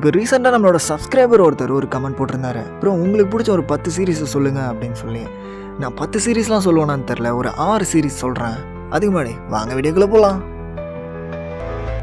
இப்போ ரீசெண்டாக நம்மளோட சப்ஸ்கிரைபர் ஒருத்தர் ஒரு கமெண்ட் போட்டிருந்தாரு, அப்புறம் உங்களுக்கு பிடிச்ச ஒரு 10 சீரீஸை சொல்லுங்கள் அப்படின்னு சொல்லி. நான் 10 சீரீஸ்லாம் சொல்லுவேனான்னு தெரில, ஒரு 6 சீரீஸ் சொல்கிறேன். அதுக்கு முன்னாடி வாங்க வீடியோக்குள்ளே போகலாம்.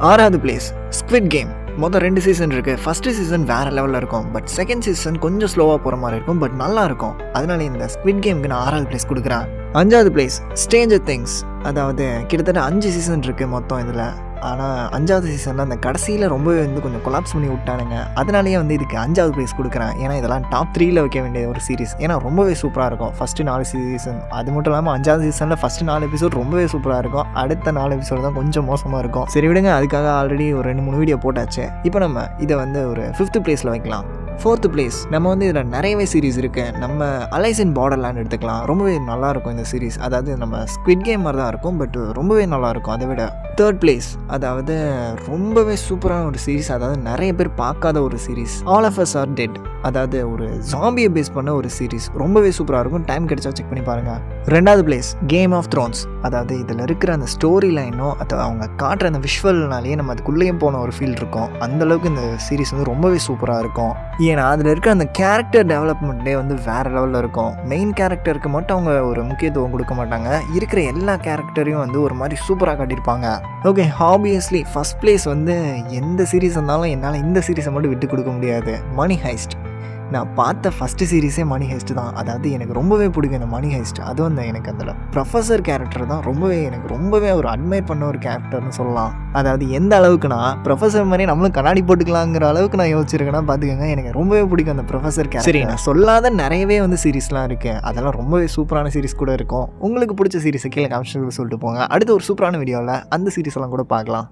6வது பிளேஸ் ஸ்குவிட் கேம். மொத்தம் 2 சீசன் இருக்குது. ஃபஸ்ட்டு சீசன் வேறு லெவலில் இருக்கும், பட் செகண்ட் சீசன் கொஞ்சம் ஸ்லோவாக போகிற மாதிரி இருக்கும், பட் நல்லா இருக்கும். அதனால இந்த ஸ்குவிட் கேமுக்கு நான் 6வது பிளேஸ் கொடுக்குறேன். 5வது பிளேஸ் ஸ்ட்ரேஞ்சர் திங்ஸ். அதாவது கிட்டத்தட்ட 5 சீசன் இருக்குது மொத்தம் இதில். ஆனால் 5வது சீசனில் அந்த கடைசியில் ரொம்பவே கொஞ்சம் கொலாப்ஸ் பண்ணி விட்டானுங்க. அதனாலேயே இதுக்கு 5வது பிளேஸ் கொடுக்குறேன். ஏன்னா இதெல்லாம் டாப் 3ல் வைக்க வேண்டிய ஒரு சீரிஸ். ஏன்னா ரொம்பவே சூப்பராக இருக்கும் ஃபஸ்ட்டு 4 சீசன். அது மட்டும் இல்லாமல் 5வது சீசனில் ஃபஸ்ட்டு 4 எபிசோட் ரொம்பவே சூப்பராக இருக்கும். அடுத்த 4 எபிசோடு தான் கொஞ்சம் மோசமாக இருக்கும். சரி விடுங்க, அதுக்காக ஆல்ரெடி ஒரு 2-3 வீடியோ போட்டாச்சு. இப்போ நம்ம இதை ஒரு 5th பிளேஸில் வைக்கலாம். 4th பிளேஸ் நம்ம இதில் நிறையவே சீரிஸ் இருக்குது. நம்ம அலைஸ் இன் பார்டர்லேண்ட் எடுத்துக்கலாம். ரொம்பவே நல்லாயிருக்கும் இந்த சீரிஸ். அதாவது நம்ம ஸ்குவிட் கேம் மாதிரி தான் இருக்கும், பட் ரொம்பவே நல்லாயிருக்கும். அதை விட 3rd பிளேஸ், அதாவது ரொம்பவே சூப்பரான ஒரு சீரிஸ். அதாவது நிறைய பேர் பார்க்காத ஒரு series, All of Us Are Dead. அதாவது ஒரு ஜாம்பியை பேஸ் பண்ண ஒரு சீரிஸ். ரொம்பவே சூப்பராக இருக்கும். டைம் கிடைச்சா செக் பண்ணி பாருங்கள். 2வது பிளேஸ் கேம் ஆஃப் த்ரோன்ஸ். அதாவது இதில் இருக்கிற அந்த ஸ்டோரி லைனோ அதை அவங்க காட்டுற அந்த விஷுவல்னாலேயே நம்ம அதுக்குள்ளேயே போன ஒரு ஃபீல் இருக்கும். அந்தளவுக்கு இந்த சீரிஸ் ரொம்பவே சூப்பராக இருக்கும். ஏன்னா அதில் இருக்கிற அந்த கேரக்டர் டெவலப்மெண்ட்டே வேறு லெவலில் இருக்கும். மெயின் கேரக்டருக்கு மட்டும் அவங்க ஒரு முக்கியத்துவம் கொடுக்க மாட்டாங்க. இருக்கிற எல்லா கேரக்டரையும் ஒரு மாதிரி சூப்பராக காட்டியிருப்பாங்க. ஓகே, ஆப்வியஸ்லி ஃபஸ்ட் பிளேஸ் எந்த சீரீஸ் இருந்தாலும் என்னால் இந்த சீரீஸை மட்டும் விட்டு கொடுக்க முடியாது. மணி ஹைஸ்ட். நான் பார்த்த ஃபஸ்ட்டு சீரீஸே மணி ஹைஸ்ட் தான். அதாவது எனக்கு ரொம்பவே பிடிக்கும் இந்த மணி ஹைஸ்ட். அதுவும் எனக்கு அதில் ப்ரொஃபஸர் கேரக்டர் தான் எனக்கு ரொம்பவே ஒரு அட்மையர் பண்ண ஒரு கேரக்டர்னு சொல்லலாம். அதாவது எந்த அளவுக்குனா ப்ரொஃபஸர் மாதிரி நம்மளும் கண்ணாடி போட்டுக்கலாங்கிற அளவுக்கு நான் யோசிச்சிருக்கேன்னா பார்த்துக்கோங்க. எனக்கு ரொம்பவே பிடிக்கும் அந்த ப்ரொஃபஸர் கேரக்டர். சரி, நான் சொல்லாத நிறையவே சீரீஸ்லாம் இருக்குது. அதெல்லாம் ரொம்பவே சூப்பரான சீரீஸ் கூட இருக்கும். உங்களுக்கு பிடிச்ச சீரீஸை கீழே கமெண்ட்ஸில் சொல்லிட்டு போங்க. அடுத்து ஒரு சூப்பரான வீடியோவில் அந்த சீரீஸ் எல்லாம் கூட பார்க்கலாம்.